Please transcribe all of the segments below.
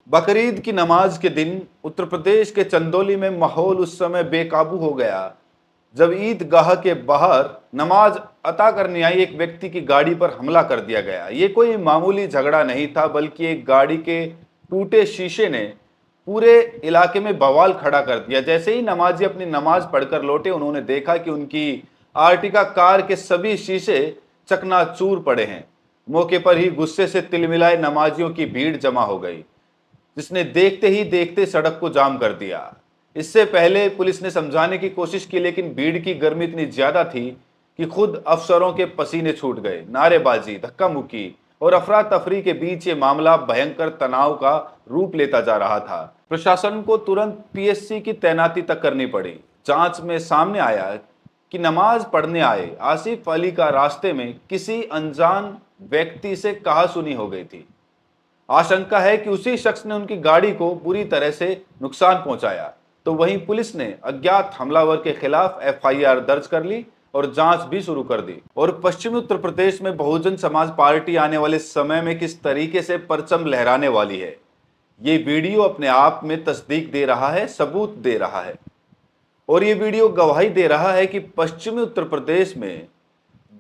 बकरीद की नमाज के दिन उत्तर प्रदेश के चंदौली में माहौल उस समय बेकाबू हो गया जब ईदगाह के बाहर नमाज अता करने आई एक व्यक्ति की गाड़ी पर हमला कर दिया गया। ये कोई मामूली झगड़ा नहीं था, बल्कि एक गाड़ी के टूटे शीशे ने पूरे इलाके में बवाल खड़ा कर दिया। जैसे ही नमाजी अपनी नमाज पढ़कर लौटे, उन्होंने देखा कि उनकी आर्टिका कार के सभी शीशे चकनाचूर पड़े हैं। मौके पर ही गुस्से से तिलमिलाए नमाजियों की भीड़ जमा हो गई, जिसने देखते ही देखते सड़क को जाम कर दिया। इससे पहले पुलिस ने समझाने की कोशिश की, लेकिन भीड़ की गर्मी इतनी ज्यादा थी कि खुद अफसरों के पसीने छूट गए। नारेबाजी, धक्का मुक्की और अफरा तफरी के बीच ये मामला भयंकर तनाव का रूप लेता जा रहा था। प्रशासन को तुरंत पीएससी की तैनाती तक करनी पड़ी। जांच में सामने आया कि नमाज पढ़ने आए आसिफ अली का रास्ते में किसी अनजान व्यक्ति से कहासुनी हो गई थी। आशंका है कि उसी शख्स ने उनकी गाड़ी को बुरी तरह से नुकसान पहुंचाया। तो वहीं पुलिस ने अज्ञात हमलावर के खिलाफ एफआईआर दर्ज कर ली और जांच भी शुरू कर दी। और पश्चिमी उत्तर प्रदेश में बहुजन समाज पार्टी आने वाले समय में किस तरीके से परचम लहराने वाली है, ये वीडियो अपने आप में तस्दीक दे रहा है, सबूत दे रहा है। और ये वीडियो गवाही दे रहा है कि पश्चिमी उत्तर प्रदेश में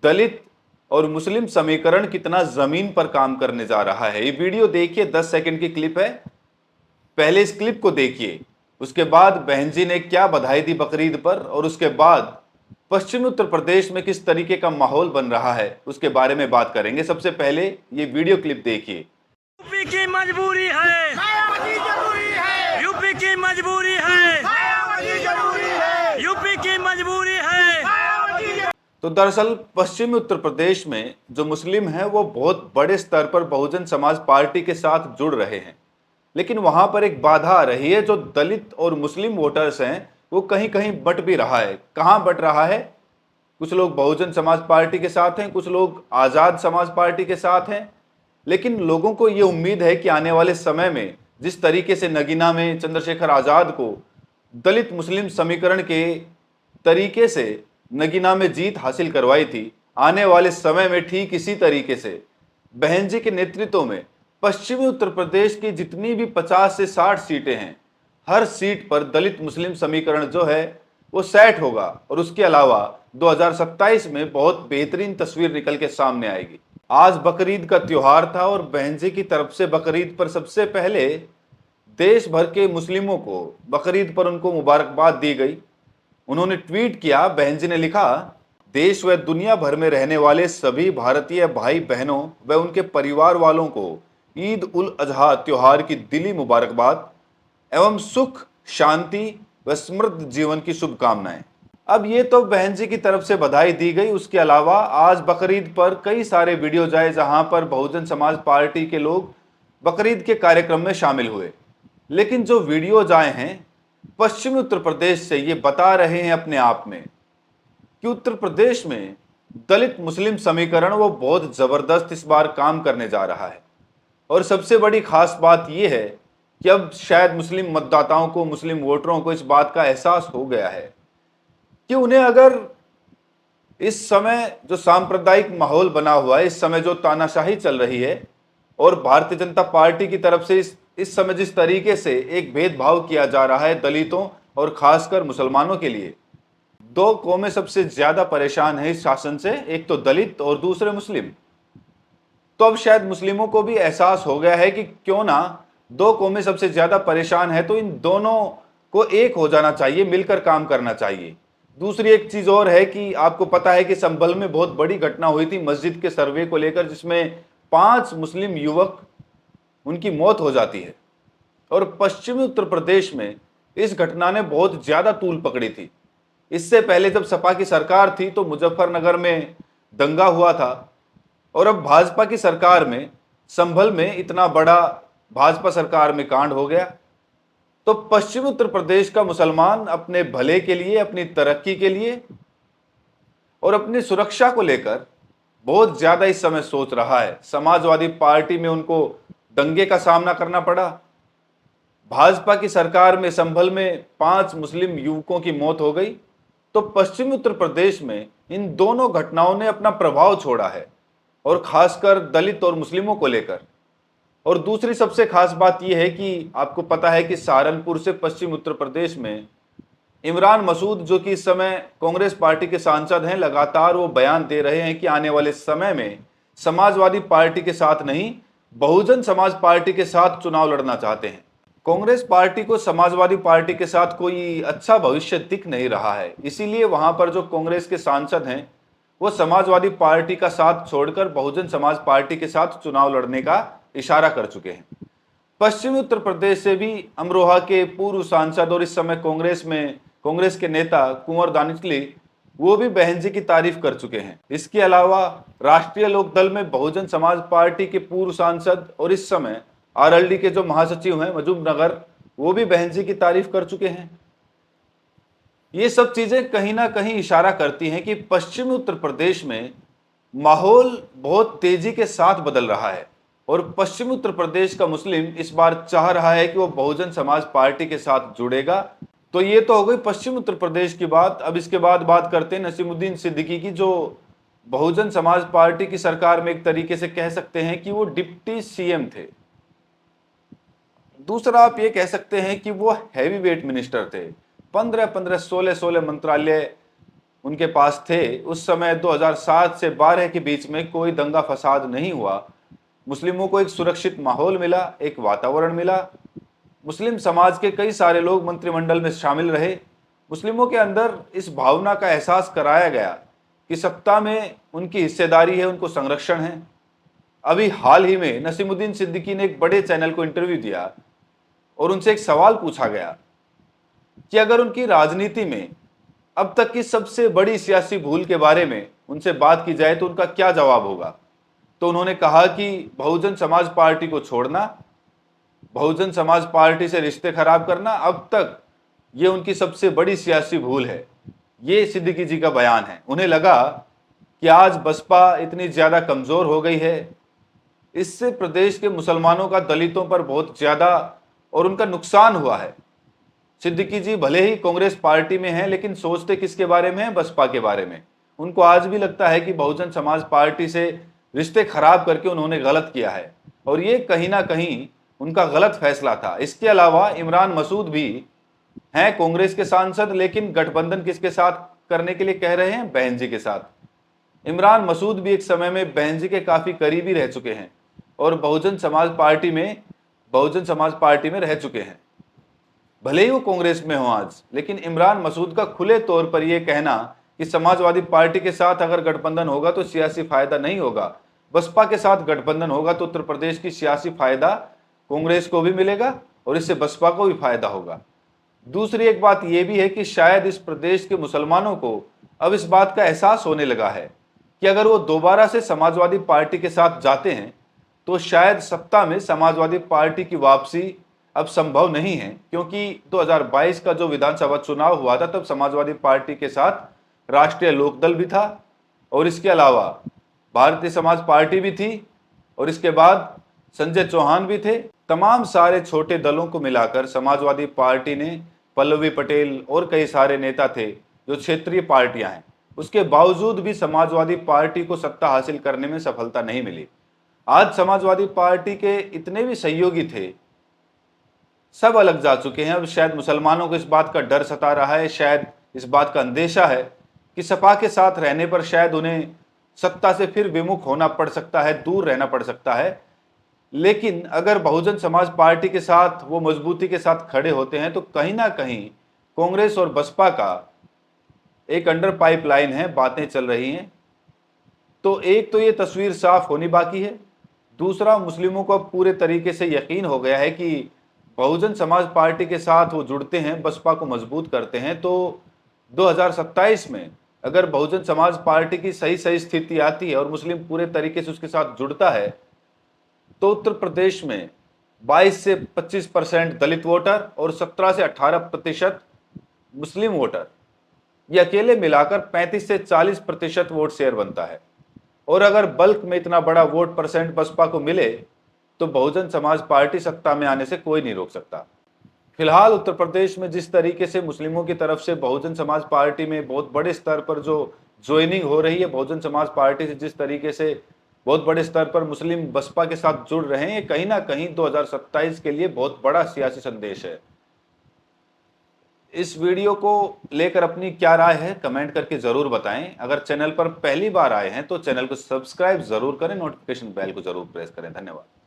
दलित और मुस्लिम समीकरण कितना जमीन पर काम करने जा रहा है। ये वीडियो देखिए, 10 सेकंड की क्लिप है। पहले इस क्लिप को देखिए, उसके बाद बहन जी ने क्या बधाई दी बकरीद पर, और उसके बाद पश्चिमी उत्तर प्रदेश में किस तरीके का माहौल बन रहा है उसके बारे में बात करेंगे। सबसे पहले ये वीडियो क्लिप देखिए। यूपी की मजबूरी है, यूपी की मजबूरी है, यूपी की मजबूरी है। तो दरअसल पश्चिमी उत्तर प्रदेश में जो मुस्लिम हैं वो बहुत बड़े स्तर पर बहुजन समाज पार्टी के साथ जुड़ रहे हैं, लेकिन वहां पर एक बाधा आ रही है। जो दलित और मुस्लिम वोटर्स हैं वो कहीं कहीं बट भी रहा है। कहां बट रहा है? कुछ लोग बहुजन समाज पार्टी के साथ हैं, कुछ लोग आजाद समाज पार्टी के साथ हैं। लेकिन लोगों को ये उम्मीद है कि आने वाले समय में जिस तरीके से नगीना में चंद्रशेखर आजाद को दलित मुस्लिम समीकरण के तरीके से नगीना में जीत हासिल करवाई थी, आने वाले समय में ठीक इसी तरीके से बहन जी के नेतृत्व में पश्चिमी उत्तर प्रदेश की जितनी भी 50 से 60 सीटें हैं, हर सीट पर दलित मुस्लिम समीकरण जो है वो सेट होगा। और उसके अलावा 2027 में बहुत बेहतरीन तस्वीर निकल के सामने आएगी। आज बकरीद का त्योहार था और बहन जी की तरफ से बकरीद पर सबसे पहले देश भर के मुस्लिमों को बकरीद पर उनको मुबारकबाद दी गई। उन्होंने ट्वीट किया, बहन जी ने लिखा, देश व दुनिया भर में रहने वाले सभी भारतीय भाई बहनों व उनके परिवार वालों को ईद उल अजहा त्योहार की दिली मुबारकबाद एवं सुख, शांति व समृद्ध जीवन की शुभकामनाएं। अब ये तो बहन जी की तरफ से बधाई दी गई। उसके अलावा आज बकरीद पर कई सारे वीडियोज आए जहां पर बहुजन समाज पार्टी के लोग बकरीद के कार्यक्रम में शामिल हुए। लेकिन जो वीडियोज आए हैं पश्चिमी उत्तर प्रदेश से, ये बता रहे हैं अपने आप में कि उत्तर प्रदेश में दलित मुस्लिम समीकरण वो बहुत जबरदस्त इस बार काम करने जा रहा है। और सबसे बड़ी खास बात यह है कि अब शायद मुस्लिम मतदाताओं को, मुस्लिम वोटरों को इस बात का एहसास हो गया है कि उन्हें अगर इस समय जो सांप्रदायिक माहौल बना हुआ है, इस समय जो तानाशाही चल रही है और भारतीय जनता पार्टी की तरफ से इस समय जिस तरीके से एक भेदभाव किया जा रहा है दलितों और खासकर मुसलमानों के लिए, दो कौमें सबसे ज्यादा परेशान है इस शासन से, एक तो दलित और दूसरे मुस्लिम। तो अब शायद मुस्लिमों को भी एहसास हो गया है कि क्यों ना, दो कौमें सबसे ज्यादा परेशान है तो इन दोनों को एक हो जाना चाहिए, मिलकर काम करना चाहिए। दूसरी एक चीज और है कि आपको पता है कि संभल में बहुत बड़ी घटना हुई थी मस्जिद के सर्वे को लेकर, जिसमें 5 मुस्लिम युवक उनकी मौत हो जाती है। और पश्चिमी उत्तर प्रदेश में इस घटना ने बहुत ज्यादा तूल पकड़ी थी। इससे पहले जब सपा की सरकार थी तो मुजफ्फरनगर में दंगा हुआ था, और अब भाजपा की सरकार में संभल में इतना बड़ा भाजपा सरकार में कांड हो गया। तो पश्चिमी उत्तर प्रदेश का मुसलमान अपने भले के लिए, अपनी तरक्की के लिए और अपनी सुरक्षा को लेकर बहुत ज्यादा इस समय सोच रहा है। समाजवादी पार्टी में उनको दंगे का सामना करना पड़ा। भाजपा की सरकार में संभल में 5 मुस्लिम युवकों की मौत हो गई। तो पश्चिमी उत्तर प्रदेश में इन दोनों घटनाओं ने अपना प्रभाव छोड़ा है, और खासकर दलित और मुस्लिमों को लेकर। और दूसरी सबसे खास बात यह है कि आपको पता है कि सहारनपुर से पश्चिम उत्तर प्रदेश में इमरान मसूद, जो कि इस समय कांग्रेस पार्टी के सांसद हैं, लगातार वो बयान दे रहे हैं कि आने वाले समय में समाजवादी पार्टी के साथ नहीं, बहुजन समाज पार्टी के साथ चुनाव लड़ना चाहते हैं। कांग्रेस पार्टी को समाजवादी पार्टी के साथ कोई अच्छा भविष्य दिख नहीं रहा है, इसीलिए वहां पर जो कांग्रेस के सांसद हैं वो समाजवादी पार्टी का साथ छोड़कर बहुजन समाज पार्टी के साथ चुनाव लड़ने का इशारा कर चुके हैं। पश्चिमी उत्तर प्रदेश से भी अमरोहा के पूर्व सांसद और इस समय कांग्रेस के नेता कुंवर दानिशली, वो भी बहन जी की तारीफ कर चुके हैं। इसके अलावा राष्ट्रीय लोकदल में बहुजन समाज पार्टी के पूर्व सांसद और इस समय आरएलडी के जो महासचिव हैं मजूब नगर, वो भी बहन जी की तारीफ कर चुके हैं। ये सब चीजें कहीं ना कहीं इशारा करती हैं कि पश्चिमी उत्तर प्रदेश में माहौल बहुत तेजी के साथ बदल रहा है और पश्चिमी उत्तर प्रदेश का मुस्लिम इस बार चाह रहा है कि वो बहुजन समाज पार्टी के साथ जुड़ेगा। तो ये तो हो गई पश्चिम उत्तर प्रदेश की बात। अब इसके बाद बात करते हैं नसीमुद्दीन सिद्दीकी की, जो बहुजन समाज पार्टी की सरकार में एक तरीके से कह सकते हैं कि वो डिप्टी सीएम थे। दूसरा आप ये कह सकते हैं कि वो हैवी वेट मिनिस्टर थे। 16 मंत्रालय उनके पास थे। उस समय 2007 से 12 के बीच में कोई दंगा फसाद नहीं हुआ। मुस्लिमों को एक सुरक्षित माहौल मिला, एक वातावरण मिला। मुस्लिम समाज के कई सारे लोग मंत्रिमंडल में शामिल रहे। मुस्लिमों के अंदर इस भावना का एहसास कराया गया कि सत्ता में उनकी हिस्सेदारी है, उनको संरक्षण है। अभी हाल ही में नसीमुद्दीन सिद्दीकी ने एक बड़े चैनल को इंटरव्यू दिया और उनसे एक सवाल पूछा गया कि अगर उनकी राजनीति में अब तक की सबसे बड़ी सियासी भूल के बारे में उनसे बात की जाए तो उनका क्या जवाब होगा। तो उन्होंने कहा कि बहुजन समाज पार्टी को छोड़ना, बहुजन समाज पार्टी से रिश्ते खराब करना, अब तक ये उनकी सबसे बड़ी सियासी भूल है। ये सिद्दीकी जी का बयान है। उन्हें लगा कि आज बसपा इतनी ज्यादा कमजोर हो गई है, इससे प्रदेश के मुसलमानों का दलितों पर बहुत ज्यादा और उनका नुकसान हुआ है। सिद्दीकी जी भले ही कांग्रेस पार्टी में हैं, लेकिन सोचते किसके बारे में हैं? बसपा के बारे में। उनको आज भी लगता है कि बहुजन समाज पार्टी से रिश्ते खराब करके उन्होंने गलत किया है और ये कहीं ना कहीं उनका गलत फैसला था। इसके अलावा इमरान मसूद भी हैं कांग्रेस के सांसद, लेकिन गठबंधन किसके साथ करने के लिए कह रहे हैं? बहन जी के साथ। इमरान मसूद भी एक समय में बहन जी के काफी करीबी रह चुके हैं और बहुजन समाज पार्टी में रह चुके हैं। भले ही वो कांग्रेस में हो आज, लेकिन इमरान मसूद का खुले तौर पर यह कहना कि समाजवादी पार्टी के साथ अगर गठबंधन होगा तो सियासी फायदा नहीं होगा, बसपा के साथ गठबंधन होगा तो उत्तर प्रदेश की सियासी फायदा कांग्रेस को भी मिलेगा और इससे बसपा को भी फायदा होगा। दूसरी एक बात यह भी है कि शायद इस प्रदेश के मुसलमानों को अब इस बात का एहसास होने लगा है कि अगर वो दोबारा से समाजवादी पार्टी के साथ जाते हैं तो शायद सत्ता में समाजवादी पार्टी की वापसी अब संभव नहीं है, क्योंकि 2022 का जो विधानसभा चुनाव हुआ था तब समाजवादी पार्टी के साथ राष्ट्रीय लोकदल भी था और इसके अलावा भारतीय समाज पार्टी भी थी और इसके बाद संजय चौहान भी थे। तमाम सारे छोटे दलों को मिलाकर समाजवादी पार्टी ने, पल्लवी पटेल और कई सारे नेता थे जो क्षेत्रीय पार्टियां हैं, उसके बावजूद भी समाजवादी पार्टी को सत्ता हासिल करने में सफलता नहीं मिली। आज समाजवादी पार्टी के इतने भी सहयोगी थे, सब अलग जा चुके हैं। अब शायद मुसलमानों को इस बात का डर सता रहा है, शायद इस बात का अंदेशा है कि सपा के साथ रहने पर शायद उन्हें सत्ता से फिर विमुख होना पड़ सकता है, दूर रहना पड़ सकता है। लेकिन अगर बहुजन समाज पार्टी के साथ वो मजबूती के साथ खड़े होते हैं तो कहीं ना कहीं कांग्रेस और बसपा का एक अंडर पाइपलाइन है, बातें चल रही हैं। तो एक तो ये तस्वीर साफ होनी बाकी है, दूसरा मुस्लिमों को पूरे तरीके से यकीन हो गया है कि बहुजन समाज पार्टी के साथ वो जुड़ते हैं, बसपा को मजबूत करते हैं, तो 2027 में अगर बहुजन समाज पार्टी की सही स्थिति आती है और मुस्लिम पूरे तरीके से उसके साथ जुड़ता है तो उत्तर प्रदेश में 22 से 25% दलित वोटर और 17 से 18% मुस्लिम वोटर, ये अकेले मिलाकर 35 से 40% वोट शेयर बनता है। और अगर बल्क में इतना बड़ा वोट परसेंट बसपा को मिले तो बहुजन समाज पार्टी सत्ता में आने से कोई नहीं रोक सकता। फिलहाल उत्तर प्रदेश में जिस तरीके से मुस्लिमों की तरफ से बहुजन समाज पार्टी में बहुत बड़े स्तर पर जो ज्वाइनिंग हो रही है, बहुजन समाज पार्टी से जिस तरीके से बहुत बड़े स्तर पर मुस्लिम बसपा के साथ जुड़ रहे हैं। ये कहीं ना कहीं 2027 के लिए बहुत बड़ा सियासी संदेश है। इस वीडियो को लेकर अपनी क्या राय है कमेंट करके जरूर बताएं। अगर चैनल पर पहली बार आए हैं तो चैनल को सब्सक्राइब जरूर करें, नोटिफिकेशन बेल को जरूर प्रेस करें। धन्यवाद।